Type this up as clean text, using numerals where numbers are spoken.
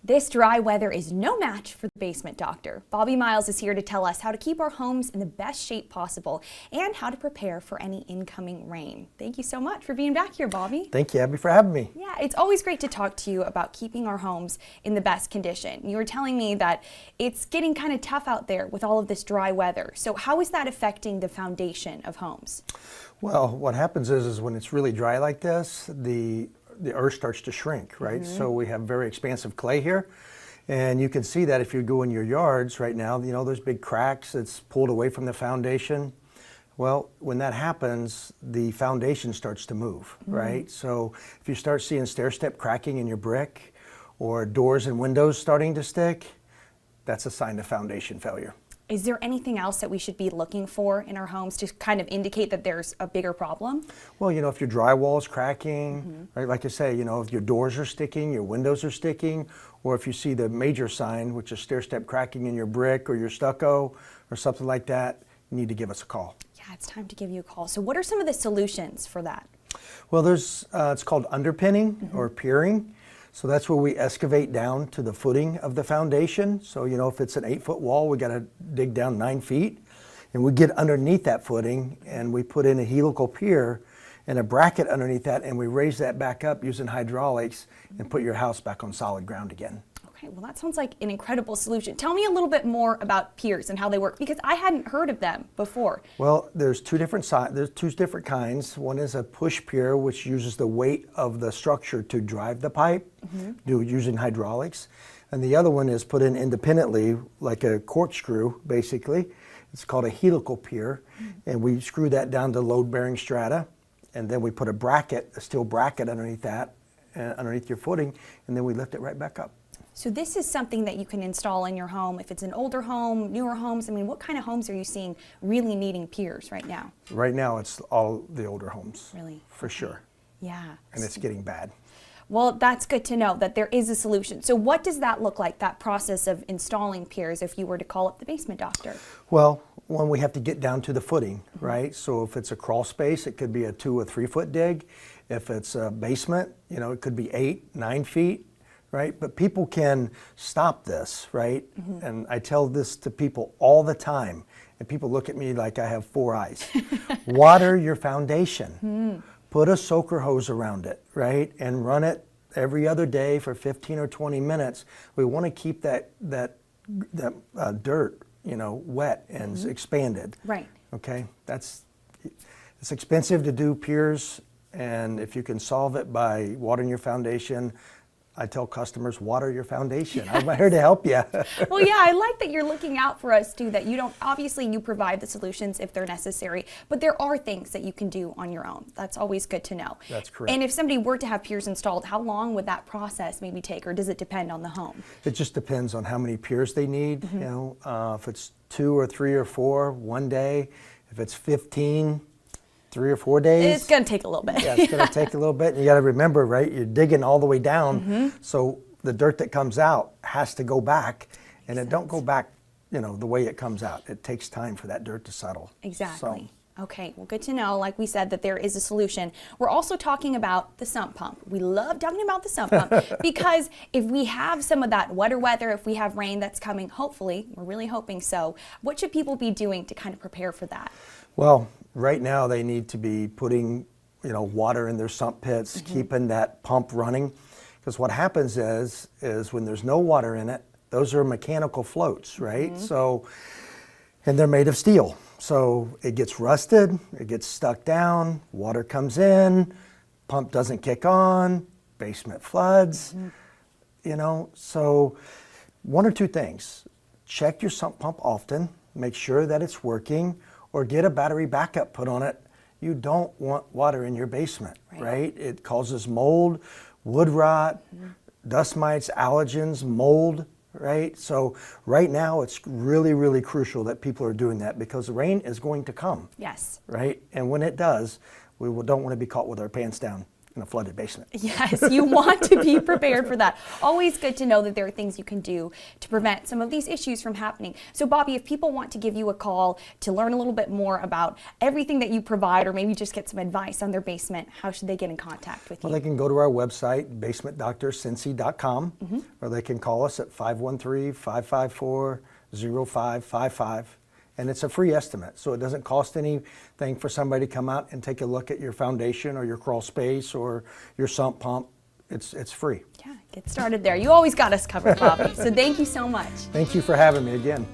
This dry weather is no match for the basement doctor. Bobby Miles is here to tell us how to keep our homes in the best shape possible and how to prepare for any incoming rain. Thank you so much for being back here, Bobby. Thank you, Abby, for having me. Yeah, it's always great to talk to you about keeping our homes in the best condition. You were telling me that it's getting kind of tough out there with all of this dry weather. So how is that affecting the foundation of homes? Well, what happens is when it's really dry like this, the earth starts to shrink, right? So we have very expansive clay here. And you can see that if you go in your yards right now, you know, there's big cracks that's pulled away from the foundation. Well, when that happens, the foundation starts to move, right? So if you start seeing stair-step cracking in your brick or doors and windows starting to stick, that's a sign of foundation failure. Is there anything else that we should be looking for in our homes to kind of indicate that there's a bigger problem? Well, you know, if your drywall is cracking, right, like I say, you know, if your doors are sticking, your windows are sticking, or if you see the major sign, which is stair-step cracking in your brick or your stucco or something like that, you need to give us a call. Yeah, it's time to give you a call. So what are some of the solutions for that? Well, there's, it's called underpinning or piering. So that's where we excavate down to the footing of the foundation. So, you know, if it's an 8-foot wall, we got to dig down 9 feet. And we get underneath that footing and we put in a helical pier and a bracket underneath that, and we raise that back up using hydraulics and put your house back on solid ground again. Okay, well that sounds like an incredible solution. Tell me a little bit more about piers and how they work, because I hadn't heard of them before. Well, there's two different kinds. One is a push pier, which uses the weight of the structure to drive the pipe, using hydraulics. And the other one is put in independently, like a corkscrew, basically. It's called a helical pier, and we screw that down to load-bearing strata, and then we put a bracket, a steel bracket underneath that, underneath your footing, and then we lift it right back up. So this is something that you can install in your home. If it's an older home, newer homes, I mean, what kind of homes are you seeing really needing piers right now? Right now, it's all the older homes. Really? For sure. Yeah. And it's getting bad. Well, that's good to know that there is a solution. So what does that look like, that process of installing piers, if you were to call up the basement doctor? Well, one, we have to get down to the footing, right? So if it's a crawl space, it could be a 2 or 3 foot dig. If it's a basement, you know, it could be 8, 9 feet. Right? But people can stop this, right? And I tell this to people all the time, and people look at me like I have 4 eyes. Water your foundation. Put a soaker hose around it, right? And run it every other day for 15 or 20 minutes. We want to keep that dirt, you know, wet and expanded. Right. Okay? It's expensive to do piers, and if you can solve it by watering your foundation, I tell customers, water your foundation. I'm here to help you. Well, yeah, I like that you're looking out for us too, that you don't, obviously you provide the solutions if they're necessary, but there are things that you can do on your own. That's always good to know. That's correct. And if somebody were to have piers installed, how long would that process maybe take, or does it depend on the home? It just depends on how many piers they need. You know, if it's 2 or 3 or 4, one day. If it's 15, 3 or 4 days. It's going to take a little bit. Yeah, it's going to take a little bit. And you got to remember, right, you're digging all the way down. So the dirt that comes out has to go back. And it don't go back, you know, the way it comes out. It takes time for that dirt to settle. Exactly. Okay, well, good to know, like we said, that there is a solution. We're also talking about the sump pump. We love talking about the sump pump because if we have some of that wetter weather, if we have rain that's coming, hopefully, we're really hoping so, what should people be doing to kind of prepare for that? Well, right now they need to be putting, you know, water in their sump pits, keeping that pump running. Because what happens is when there's no water in it, those are mechanical floats, right? So, and they're made of steel. So it gets rusted, it gets stuck down, water comes in, pump doesn't kick on, basement floods, you know. So 1 or 2 things. Check your sump pump often, make sure that it's working, or get a battery backup put on it. You don't want water in your basement, right? It causes mold, wood rot, dust mites, allergens, mold, right? So right now it's really, really crucial that people are doing that because the rain is going to come. Yes. Right? And when it does, we don't want to be caught with our pants down. in a flooded basement. Yes, you want to be prepared for that. Always good to know that there are things you can do to prevent some of these issues from happening. So Bobby, if people want to give you a call to learn a little bit more about everything that you provide, or maybe just get some advice on their basement, how should they get in contact with you? Well, they can go to our website, basementdoctorcincy.com, or they can call us at 513-554-0555. And it's a free estimate, so it doesn't cost anything for somebody to come out and take a look at your foundation or your crawl space or your sump pump. It's free. Yeah, get started there. You always got us covered, Bobby. So thank you so much. Thank you for having me again.